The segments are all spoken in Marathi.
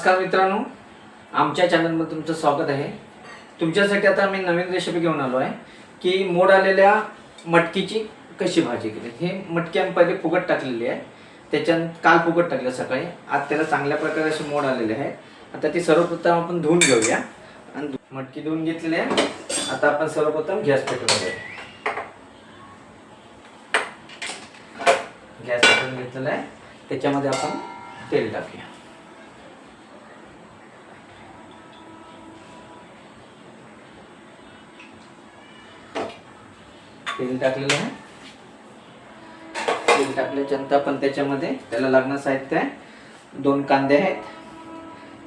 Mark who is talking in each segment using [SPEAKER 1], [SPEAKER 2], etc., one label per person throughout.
[SPEAKER 1] नमस्कार मित्रांनो, आमच्या चॅनलमध्ये तुमचं स्वागत आहे। तुमच्यासाठी आता मी नवीन रेसिपी घेऊन आलो आहे की मोड आलेल्या मटकीची कशी भाजी केली। हे मटकी आम्ही पहिले फुगट टाकलेली आहे, त्याच्यात काल फुगट टाकलं सकाळी, आज त्याला चांगल्या प्रकारे असे मोड आलेले आहेत। आता ती सर्वप्रथम आपण धुवून घेऊया आणि मटकी धुवून घेतलेली आहे। आता आपण सर्वप्रथम गॅस पेटवून घेऊया। गॅस पेटवून घेतलेला आहे, त्याच्यामध्ये आपण तेल टाकूया। तेल टाकलेलं आहे। तेल टाकल्यानंतर आपण त्याच्यामध्ये त्याला लागणारं साहित्य आहे, 2 कांदे आहेत,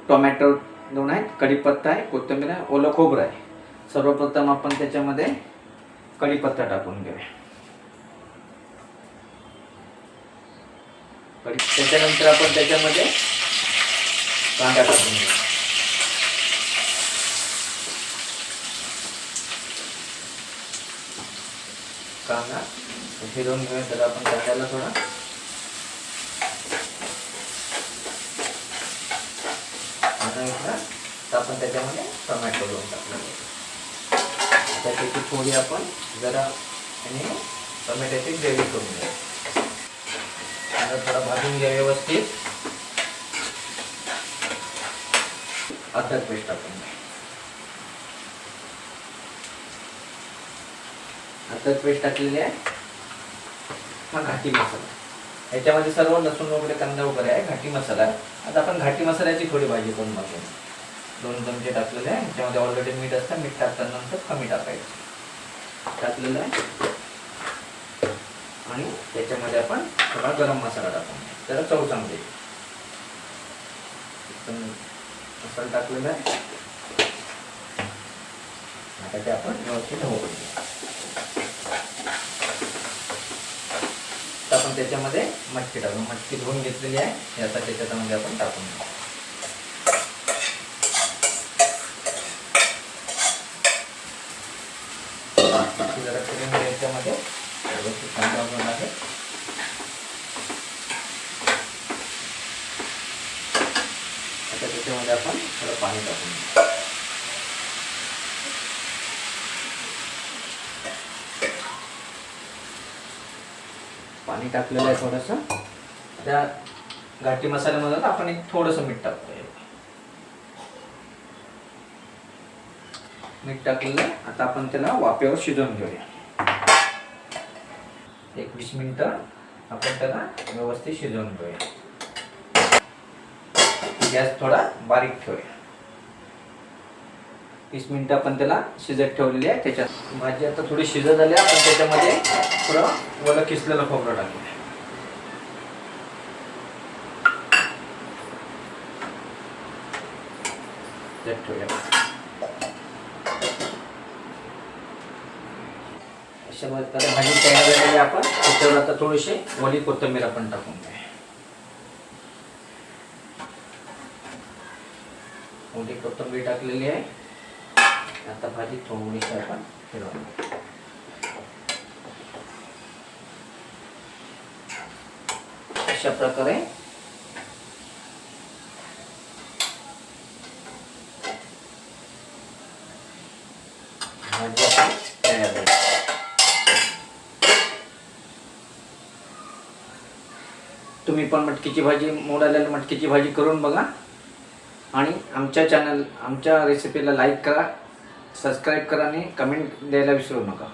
[SPEAKER 1] टोमॅटो 2 आहेत, कढीपत्ता आहे, कोथिंबीर आहे, ओलं खोबरं आहे। सर्वप्रथम आपण त्याच्यामध्ये कढीपत्ता टाकून घेऊया। त्याच्यानंतर आपण त्याच्यामध्ये कांदा टाकून घेऊया। कांदा फिरवून घेऊया, त्याला आपण कांद्याला थोडा तर आपण त्याच्यामध्ये टोमॅटो दोन टाकले, त्याची थोडी आपण जरा आणि टोमॅटोची ग्रेव्ही करून घेऊया। थोडा भाजून घ्या व्यवस्थित। अद्रक पेस्ट टाकून अद्रक पेस्ट टाकलेली आहे। हा घाटी मसाला, याच्यामध्ये सर्व लसूण वगैरे कांदा वगैरे आहे, घाटी मसाला आहे। आता आपण घाटी मसाल्याची थोडी भाजी करून बघूया। 2 चमचे टाकलेले आहे, याच्यामध्ये ऑलरेडी मीठ असतं, मीठ टाकल्यानंतर कमी टाकायचं टाकलेलं आहे। आणि त्याच्यामध्ये आपण थोडा गरम मसाला टाकून त्याला चव चांगली मसाला टाकलेला आहे। आता ते आपण व्यवस्थित होऊ द्या। आपण त्याच्यामध्ये मटकी टाकू, मटकी धुवून घेतलेली आहे, आता त्याच्यामध्ये आपण टाकून घेऊ। जरा करून याच्यामध्ये व्यवस्थित कांदा वगैरे आहे। आता त्याच्यामध्ये आपण थोडं पाणी टाकून घेऊ। पाणी टाकलेलं आहे थोडंसं। त्या घाटी मसाल्यामध्ये आपण एक थोडंसं मीठ टाकूया। मीठ टाकलेलं आहे, आता आपण त्याला वाफेवर शिजवून घेऊया। 20 मिनिटं आपण त्याला व्यवस्थित शिजवून घेऊया। गॅस थोडा बारीक ठेवूया। 20 मिनिटं आपण त्याला शिजत ठेवलेली आहे। त्याच्यात भाजी आता थोडी शिजत झाली, आपण त्याच्यामध्ये थोडं ओलं किसलेलं खोबरं टाकूया। अशा प्रकारे भाजी तयार झालेली, आपण त्याच्यावर आता थोडीशी ओली कोथिंबीर आपण टाकून घेऊया। ओली कोथिंबीर टाकलेली आहे, आता भाजी थोडीशी आपण फिरवूया। अशा प्रकारे भाजी आपण तयार झाली। तुम्ही पण मटकीची भाजी, मोड आलेली मटकीची भाजी करून बघा आणि आमच्या रेसिपीला लाईक करा, सबस्क्राईब करा आणि कमेंट द्यायला विसरू नका।